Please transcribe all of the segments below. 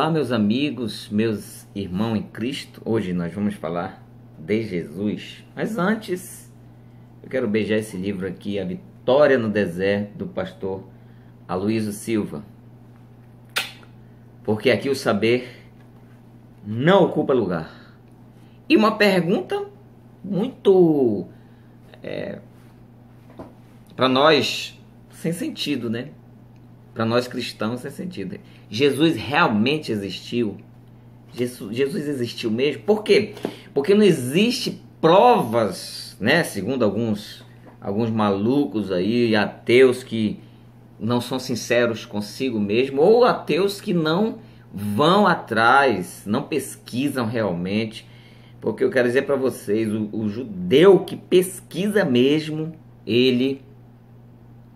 Olá, meus amigos, meus irmãos em Cristo. Hoje nós vamos falar de Jesus. Mas antes, eu quero beijar esse livro aqui, A Vitória no Deserto, do pastor Aloysio Silva. Porque aqui o saber não ocupa lugar. E uma pergunta muito, para nós, sem sentido, né? Para nós cristãos, sem sentido. Jesus realmente existiu? Jesus existiu mesmo? Por quê? Porque não existe provas, né? Segundo alguns malucos aí, ateus que não são sinceros consigo mesmo, ou ateus que não vão atrás, não pesquisam realmente. Porque eu quero dizer para vocês, o judeu que pesquisa mesmo,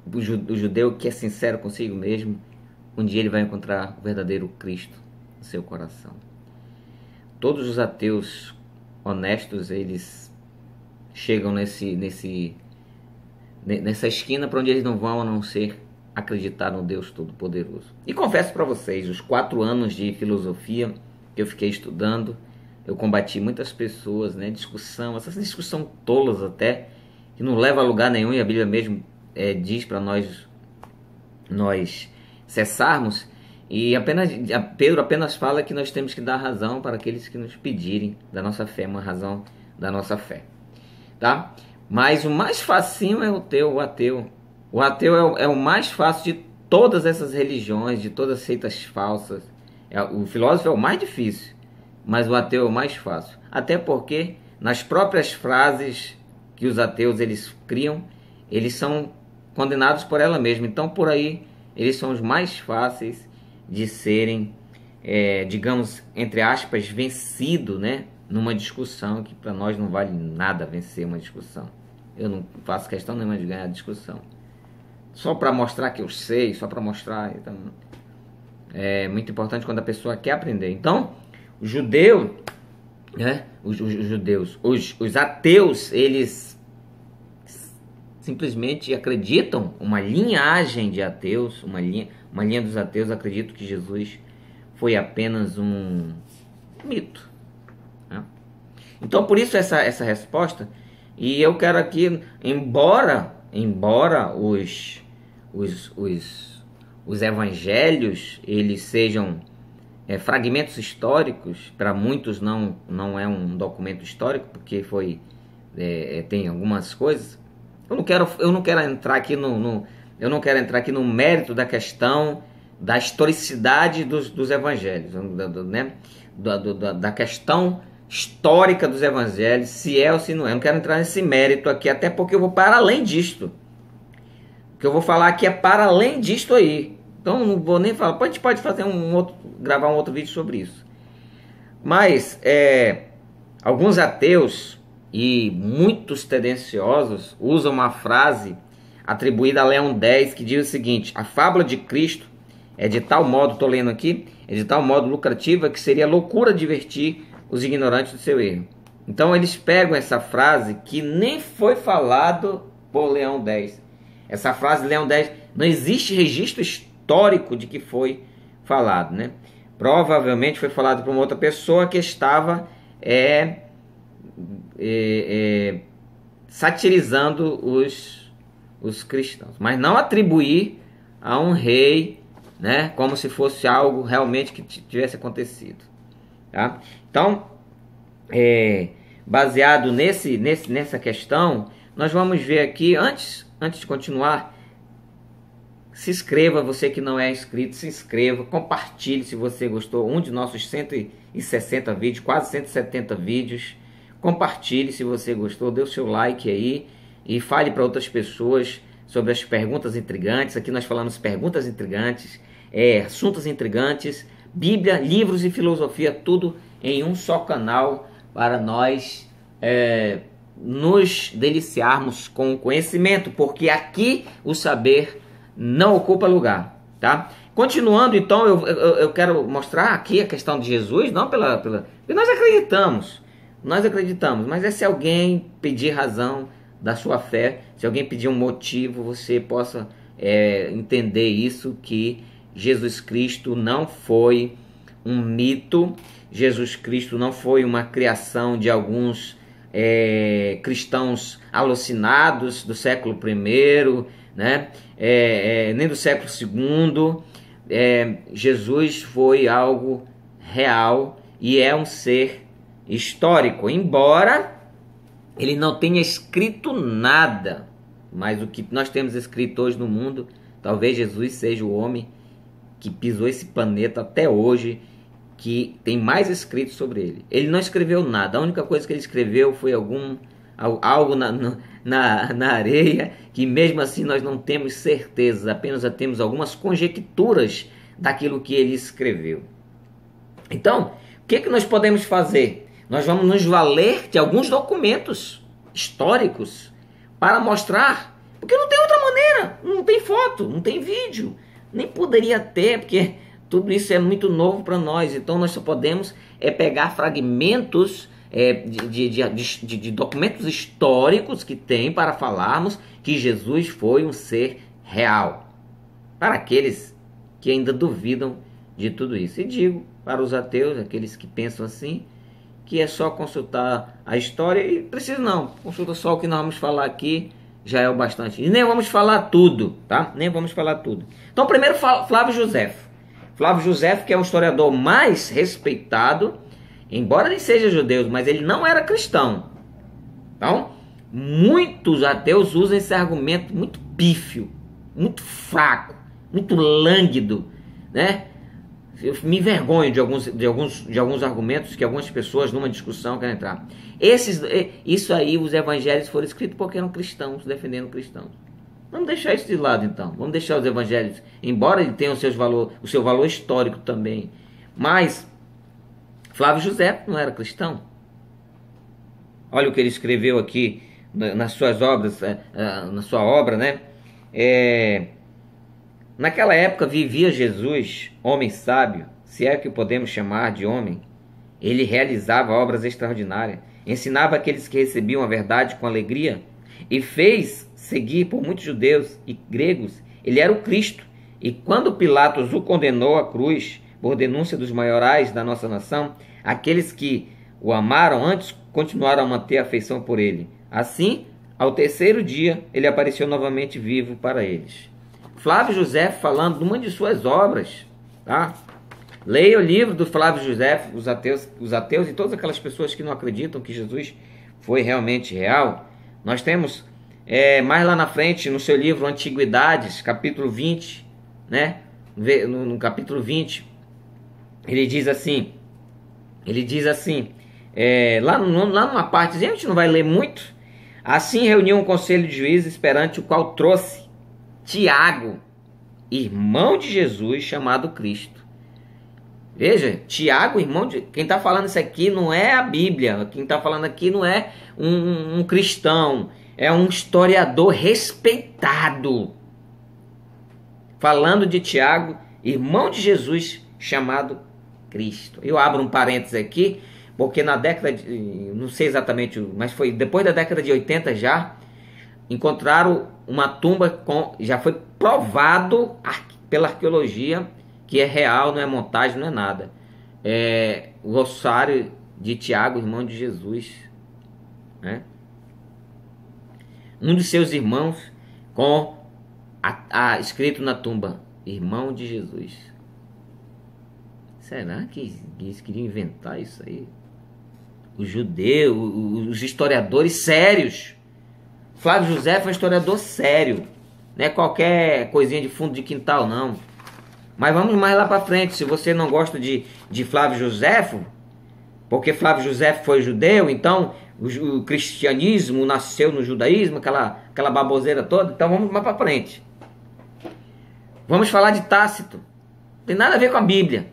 o judeu que é sincero consigo mesmo, um dia ele vai encontrar o verdadeiro Cristo no seu coração. Todos os ateus honestos, eles chegam nessa esquina para onde eles não vão a não ser acreditar no Deus Todo-Poderoso. E confesso para vocês, os 4 anos de filosofia que eu fiquei estudando, eu combati muitas pessoas, né? Essas discussões tolas até, que não leva a lugar nenhum, e a Bíblia mesmo diz para nós cessarmos, e Pedro apenas fala que nós temos que dar razão para aqueles que nos pedirem da nossa fé, uma razão da nossa fé, tá? Mas o mais facinho é o ateu. O ateu é o mais fácil de todas essas religiões, de todas as seitas falsas. O filósofo é o mais difícil, mas o ateu é o mais fácil. Até porque nas próprias frases que os ateus eles criam, eles são condenados por ela mesma. Então por aí eles são os mais fáceis de serem, digamos, entre aspas, vencido, né? Numa discussão que para nós não vale nada vencer uma discussão. Eu não faço questão nenhuma de ganhar a discussão. Só para mostrar que eu sei, só para mostrar. Então, é muito importante quando a pessoa quer aprender. Então, o judeu, né? Os ateus, eles simplesmente acreditam, uma linhagem de ateus, uma linha dos ateus acreditam que Jesus foi apenas um mito, né? Então por isso essa resposta. E eu quero aqui, embora os evangelhos eles sejam fragmentos históricos, para muitos não é um documento histórico, porque tem algumas coisas. Eu não quero entrar aqui no mérito da questão da historicidade dos evangelhos, né? Da questão histórica dos evangelhos, se é ou se não é. Eu não quero entrar nesse mérito aqui, até porque eu vou para além disto. O que eu vou falar aqui é para além disto aí. Então não vou nem falar. A gente pode fazer gravar um outro vídeo sobre isso. Mas alguns ateus e muitos tendenciosos usam uma frase atribuída a Leão X, que diz o seguinte: a fábula de Cristo é de tal modo, estou lendo aqui, é de tal modo lucrativa que seria loucura divertir os ignorantes do seu erro. Então eles pegam essa frase que nem foi falado por Leão X. Essa frase de Leão X, não existe registro histórico de que foi falado, né? Provavelmente foi falado por uma outra pessoa que estava satirizando os cristãos, mas não atribuir a um rei, né, como se fosse algo realmente que tivesse acontecido, tá? Então, baseado nessa questão, nós vamos ver aqui, antes de continuar, se inscreva, você que não é inscrito, se inscreva, compartilhe se você gostou, um de nossos 160 vídeos, quase 170 vídeos, compartilhe se você gostou, dê o seu like aí e fale para outras pessoas sobre as perguntas intrigantes. Aqui nós falamos perguntas intrigantes, assuntos intrigantes, Bíblia, livros e filosofia, tudo em um só canal para nós nos deliciarmos com o conhecimento, porque aqui o saber não ocupa lugar, tá? Continuando, então, eu quero mostrar aqui a questão de Jesus, não porque nós acreditamos, mas se alguém pedir razão da sua fé, se alguém pedir um motivo, você possa entender isso, que Jesus Cristo não foi um mito. Jesus Cristo não foi uma criação de alguns cristãos alucinados do século I, né? Nem do século II. Jesus foi algo real e é um ser histórico, embora ele não tenha escrito nada, mas o que nós temos escrito hoje no mundo, talvez Jesus seja o homem que pisou esse planeta até hoje, que tem mais escrito sobre ele. Ele não escreveu nada, a única coisa que ele escreveu foi algo na areia, que mesmo assim nós não temos certeza, apenas temos algumas conjecturas daquilo que ele escreveu. Então, o que nós podemos fazer? Nós vamos nos valer de alguns documentos históricos para mostrar, porque não tem outra maneira, não tem foto, não tem vídeo, nem poderia ter, porque tudo isso é muito novo para nós. Então nós só podemos pegar fragmentos de documentos históricos que tem para falarmos que Jesus foi um ser real. Para aqueles que ainda duvidam de tudo isso. E digo para os ateus, aqueles que pensam assim, que é só consultar a história, e precisa não, consulta só o que nós vamos falar aqui, já é o bastante. E nem vamos falar tudo, tá? Nem vamos falar tudo. Então primeiro Flávio Josefo. Flávio Josefo, que é um historiador mais respeitado, embora ele seja judeu, mas ele não era cristão. Então, muitos ateus usam esse argumento muito pífio, muito fraco, muito lânguido, né? Eu me envergonho de alguns argumentos que algumas pessoas numa discussão querem entrar. Isso aí, os evangelhos foram escritos porque eram cristãos, defendendo cristãos. Vamos deixar isso de lado então. Vamos deixar os evangelhos, embora ele tenha o seu valor histórico também. Mas Flávio José não era cristão. Olha o que ele escreveu aqui nas suas obras, na sua obra, né? Naquela época vivia Jesus, homem sábio, se é que o podemos chamar de homem. Ele realizava obras extraordinárias, ensinava aqueles que recebiam a verdade com alegria e fez seguir por muitos judeus e gregos. Ele era o Cristo, e quando Pilatos o condenou à cruz por denúncia dos maiorais da nossa nação, aqueles que o amaram antes continuaram a manter afeição por ele. Assim, ao terceiro dia, ele apareceu novamente vivo para eles. Flávio José falando de uma de suas obras, tá? Leia o livro do Flávio José, os ateus e todas aquelas pessoas que não acreditam que Jesus foi realmente real. Nós temos mais lá na frente, no seu livro Antiguidades, capítulo 20, né? No capítulo 20, ele diz assim, lá numa partezinha, a gente não vai ler muito. Assim reuniu um conselho de juízes, perante o qual trouxe Tiago, irmão de Jesus, chamado Cristo. Veja, Tiago, irmão de... Quem está falando isso aqui não é a Bíblia. Quem está falando aqui não é um cristão. É um historiador respeitado. Falando de Tiago, irmão de Jesus, chamado Cristo. Eu abro um parênteses aqui, porque na década de... Não sei exatamente, mas foi depois da década de 80 já... Encontraram uma tumba com... Já foi provado pela arqueologia que é real, não é montagem, não é nada. O ossário de Tiago, irmão de Jesus, né? Um de seus irmãos com escrito na tumba, irmão de Jesus. Será que eles queriam inventar isso aí? Os judeus, os historiadores sérios. Flávio José foi um historiador sério, não é qualquer coisinha de fundo de quintal, não. Mas vamos mais lá para frente. Se você não gosta de Flávio Josefo, porque Flávio Josefo foi judeu, então o cristianismo nasceu no judaísmo, aquela baboseira toda. Então vamos mais para frente. Vamos falar de Tácito. Não tem nada a ver com a Bíblia,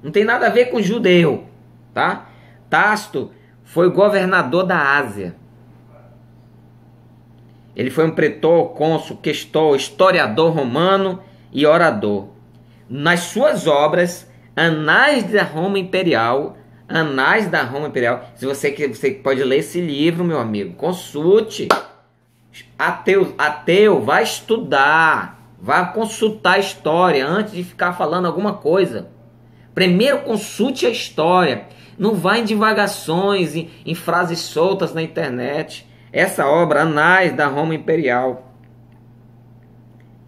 não tem nada a ver com judeu, tá? Tácito foi governador da Ásia. Ele foi um pretor, cônsul, questor, historiador romano e orador. Nas suas obras, Anais da Roma Imperial, se você pode ler esse livro, meu amigo, consulte. Ateu, vai estudar, vai consultar a história antes de ficar falando alguma coisa. Primeiro consulte a história. Não vá em divagações, em frases soltas na internet. Essa obra, Anais da Roma Imperial,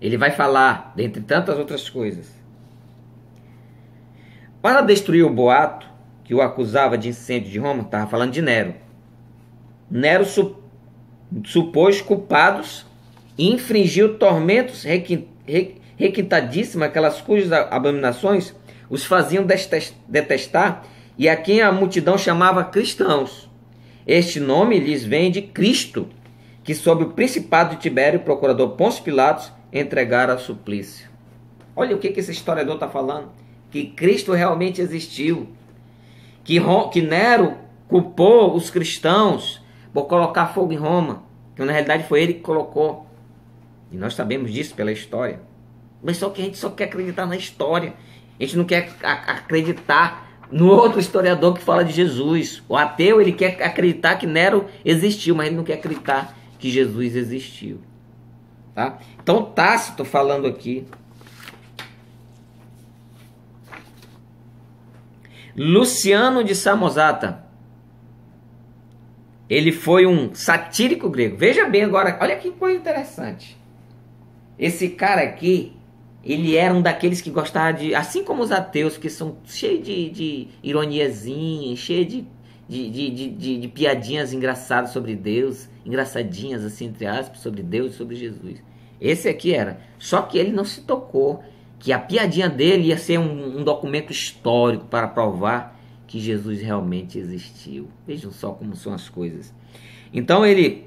ele vai falar, dentre tantas outras coisas. Para destruir o boato que o acusava de incêndio de Roma, estava falando de Nero. Nero supôs culpados e infringiu tormentos requintadíssimos, aquelas cujas abominações os faziam detestar, e a quem a multidão chamava cristãos. Este nome lhes vem de Cristo, que sob o principado de Tibério, o procurador Pôncio Pilatos, entregara a suplício. Olha o que esse historiador está falando. Que Cristo realmente existiu. Que Nero culpou os cristãos por colocar fogo em Roma. Que na realidade foi ele que colocou. E nós sabemos disso pela história. Mas só que a gente só quer acreditar na história. A gente não quer acreditar no outro historiador que fala de Jesus. O ateu, ele quer acreditar que Nero existiu, mas ele não quer acreditar que Jesus existiu. Tá? Então Tácito falando aqui. Luciano de Samosata. Ele foi um satírico grego. Veja bem agora, olha que coisa interessante. Esse cara aqui, ele era um daqueles que gostava de, assim como os ateus, que são cheios de ironiazinha, cheios de piadinhas engraçadas sobre Deus, engraçadinhas assim, entre aspas, sobre Deus e sobre Jesus. Esse aqui era. Só que ele não se tocou que a piadinha dele ia ser um documento histórico para provar que Jesus realmente existiu. Vejam só como são as coisas. Então ele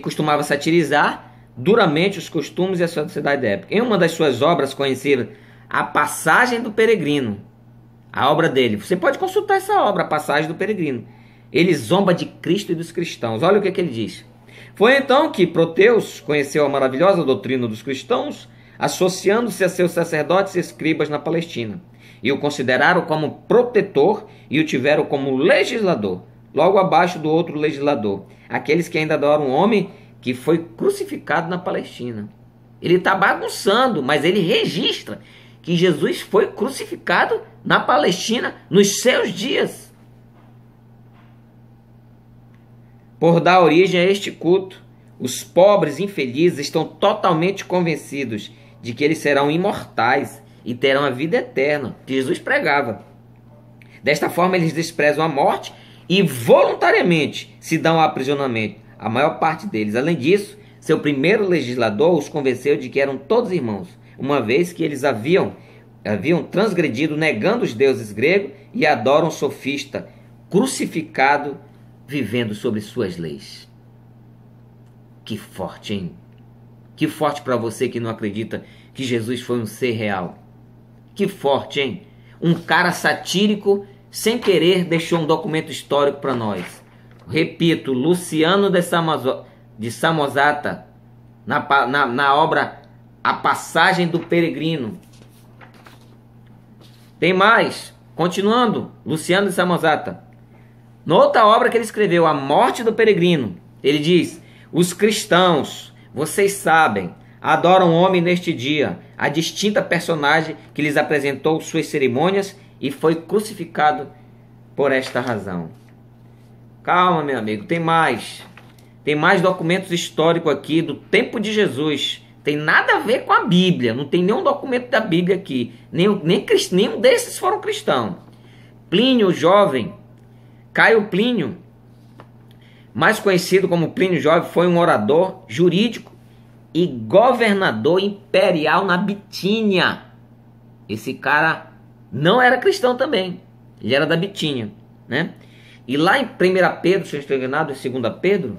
costumava satirizar duramente os costumes e a sociedade da época. Em uma das suas obras conhecida, A Passagem do Peregrino, a obra dele, você pode consultar essa obra, A Passagem do Peregrino. Ele zomba de Cristo e dos cristãos. Olha o que ele diz. Foi então que Proteus conheceu a maravilhosa doutrina dos cristãos, associando-se a seus sacerdotes e escribas na Palestina, e o consideraram como protetor e o tiveram como legislador, logo abaixo do outro legislador, aqueles que ainda adoram um homem que foi crucificado na Palestina. Ele está bagunçando, mas ele registra que Jesus foi crucificado na Palestina nos seus dias. Por dar origem a este culto, os pobres infelizes estão totalmente convencidos de que eles serão imortais e terão a vida eterna, que Jesus pregava. Desta forma, eles desprezam a morte e voluntariamente se dão ao aprisionamento, a maior parte deles. Além disso, seu primeiro legislador os convenceu de que eram todos irmãos, uma vez que eles haviam transgredido negando os deuses gregos e adoram um sofista crucificado vivendo sobre suas leis. Que forte, hein? Que forte para você que não acredita que Jesus foi um ser real. Que forte, hein? Um cara satírico, sem querer, deixou um documento histórico para nós. Repito, Luciano de Samosata, na obra A Passagem do Peregrino. Tem mais, continuando, Luciano de Samosata. Na outra obra que ele escreveu, A Morte do Peregrino, ele diz: os cristãos, vocês sabem, adoram o homem neste dia, a distinta personagem que lhes apresentou suas cerimônias e foi crucificado por esta razão. Calma, meu amigo, tem mais. Tem mais documentos históricos aqui do tempo de Jesus. Tem nada a ver com a Bíblia. Não tem nenhum documento da Bíblia aqui. Nenhum desses foram cristãos. Plínio o Jovem, Caio Plínio, mais conhecido como Plínio Jovem, foi um orador jurídico e governador imperial na Bitínia. Esse cara não era cristão também. Ele era da Bitínia, né? E lá em 1 Pedro, se eu estou enganado, em 2 Pedro,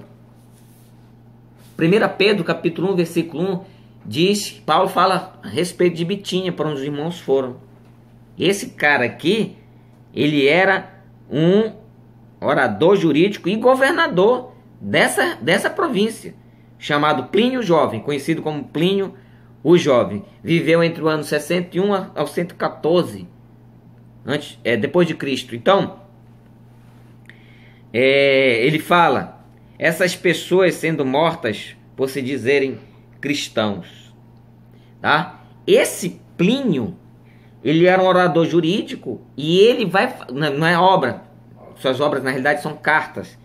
1 Pedro, capítulo 1, versículo 1, diz, Paulo fala a respeito de Bitínia, para onde os irmãos foram. Esse cara aqui, ele era um orador jurídico e governador dessa província, chamado Plínio Jovem, conhecido como Plínio o Jovem. Viveu entre o ano 61 ao 114 depois de Cristo. Então, ele fala, essas pessoas sendo mortas por se dizerem cristãos, tá? Esse Plínio, Ele era um orador jurídico e ele vai... Não é obra. Suas obras, na realidade, são cartas.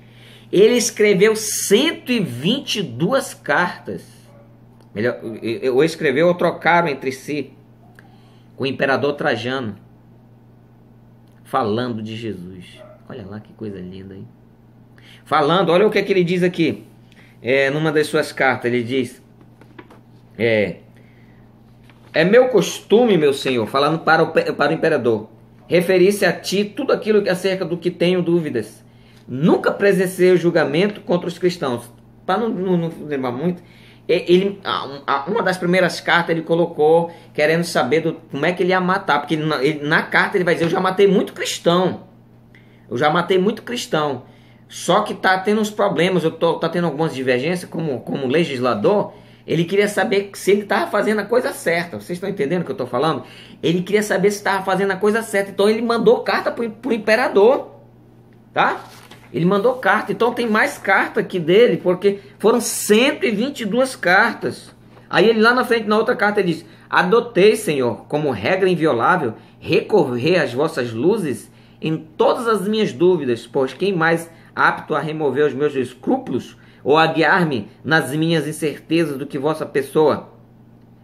Ele escreveu 122 cartas. Ou escreveu ou trocaram entre si com o imperador Trajano, falando de Jesus. Olha lá que coisa linda, hein? Falando, olha o que ele diz aqui. Numa das suas cartas, ele diz... É meu costume, meu senhor, falando para o imperador, referir-se a ti tudo aquilo acerca do que tenho dúvidas. Nunca presenciei o julgamento contra os cristãos. Para não lembrar muito, uma das primeiras cartas ele colocou querendo saber como é que ele ia matar. Porque na carta ele vai dizer, eu já matei muito cristão. Só que está tendo uns problemas, tá tendo algumas divergências como legislador. Ele queria saber se ele estava fazendo a coisa certa. Vocês estão entendendo o que eu estou falando? Ele queria saber se estava fazendo a coisa certa. Então ele mandou carta para o imperador. Tá? Ele mandou carta. Então tem mais carta aqui dele, porque foram 122 cartas. Aí ele lá na frente, na outra carta, ele diz: adotei, Senhor, como regra inviolável, recorrer às vossas luzes em todas as minhas dúvidas, pois quem mais apto a remover os meus escrúpulos ou a guiar-me nas minhas incertezas do que vossa pessoa?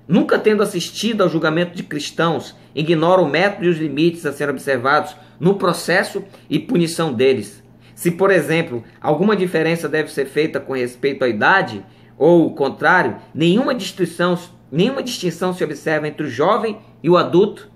Nunca tendo assistido ao julgamento de cristãos, ignoro o método e os limites a serem observados no processo e punição deles. Se, por exemplo, alguma diferença deve ser feita com respeito à idade, ou o contrário, nenhuma distinção se observa entre o jovem e o adulto.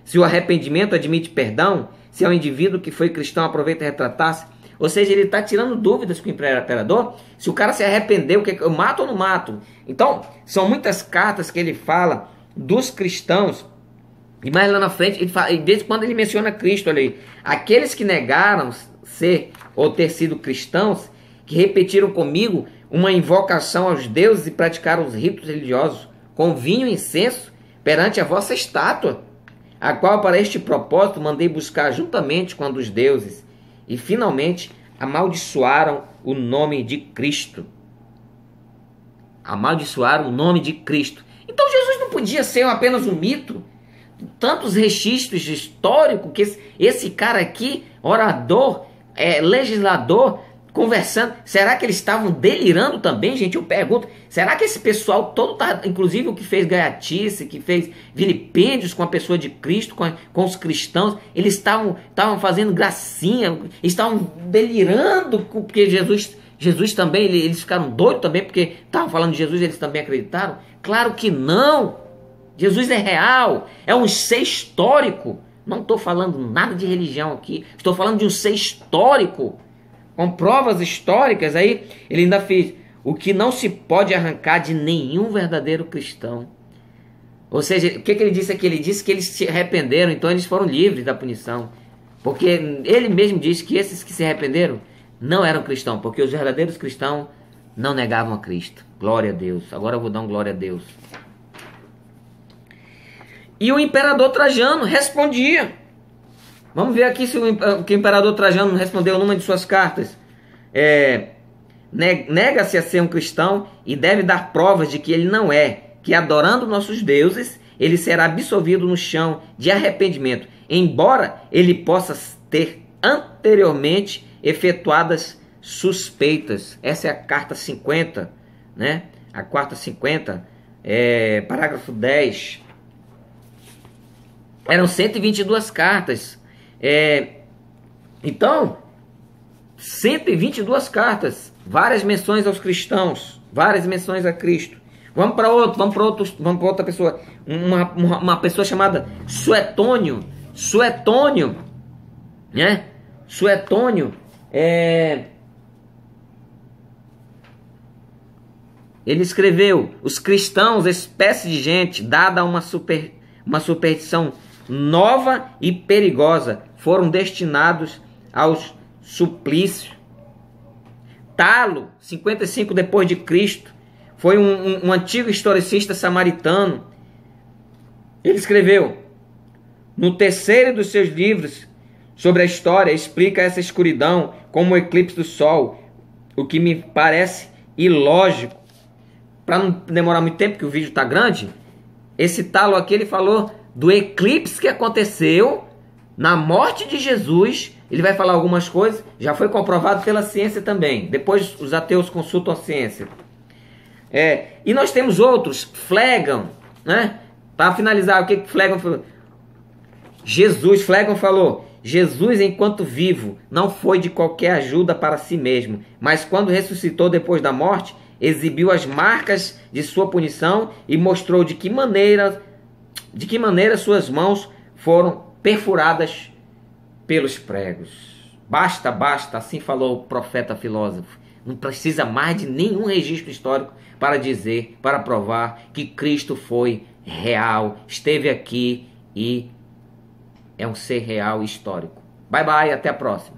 Se o arrependimento admite perdão, se é o indivíduo que foi cristão aproveita e retratar-se. Ou seja, ele está tirando dúvidas com o imperador. Se o cara se arrependeu, eu mato ou não mato? Então, são muitas cartas que ele fala dos cristãos. E mais lá na frente, ele fala, desde quando ele menciona Cristo, olha aí. Aqueles que negaram ser ou ter sido cristãos, que repetiram comigo uma invocação aos deuses e praticaram os ritos religiosos com vinho e incenso perante a vossa estátua, a qual para este propósito mandei buscar juntamente com a dos deuses. E finalmente amaldiçoaram o nome de Cristo. Amaldiçoaram o nome de Cristo. Então Jesus não podia ser apenas um mito. Tantos registros históricos que esse cara aqui, orador, legislador, conversando. Será que eles estavam delirando também, gente? Eu pergunto. Será que esse pessoal todo, inclusive o que fez gaiatice, que fez vilipêndios com a pessoa de Cristo, com os cristãos, eles estavam fazendo gracinha, estavam delirando, porque Jesus também, eles ficaram doidos também, porque estavam falando de Jesus, eles também acreditaram? Claro que não! Jesus é real, é um ser histórico. Não estou falando nada de religião aqui, estou falando de um ser histórico, com provas históricas. Aí ele ainda fez o que não se pode arrancar de nenhum verdadeiro cristão. Ou seja, o que ele disse aqui? Ele disse que eles se arrependeram, então eles foram livres da punição. Porque ele mesmo disse que esses que se arrependeram não eram cristãos, porque os verdadeiros cristãos não negavam a Cristo. Glória a Deus. Agora eu vou dar um glória a Deus. E o imperador Trajano respondia. Vamos ver aqui se o imperador Trajano respondeu numa de suas cartas. Nega-se a ser um cristão e deve dar provas de que ele não é, que adorando nossos deuses, ele será absolvido no chão de arrependimento, embora ele possa ter anteriormente efetuadas suspeitas. Essa é a carta 50, né? A quarta 50, parágrafo 10. Eram 122 cartas. Então, 122 cartas, várias menções aos cristãos, várias menções a Cristo. Vamos para outra pessoa, uma pessoa chamada Suetônio, né? Suetônio, ele escreveu: os cristãos, espécie de gente dada a uma superstição nova e perigosa, foram destinados aos suplícios. Talo, 55 depois de Cristo, foi um antigo historicista samaritano. Ele escreveu no terceiro dos seus livros sobre a história, explica essa escuridão como o eclipse do sol, o que me parece ilógico. Para não demorar muito tempo, que o vídeo está grande, esse Talo aqui ele falou do eclipse que aconteceu na morte de Jesus. Ele vai falar algumas coisas, já foi comprovado pela ciência também. Depois os ateus consultam a ciência. E nós temos outros, Phlegon, né? Para finalizar, o que Phlegon falou? Phlegon falou: Jesus, enquanto vivo, não foi de qualquer ajuda para si mesmo, mas quando ressuscitou depois da morte, exibiu as marcas de sua punição e mostrou de que maneira suas mãos foram perfuradas pelos pregos. Basta, assim falou o profeta filósofo. Não precisa mais de nenhum registro histórico para dizer, para provar que Cristo foi real, esteve aqui e é um ser real e histórico. Bye bye, até a próxima.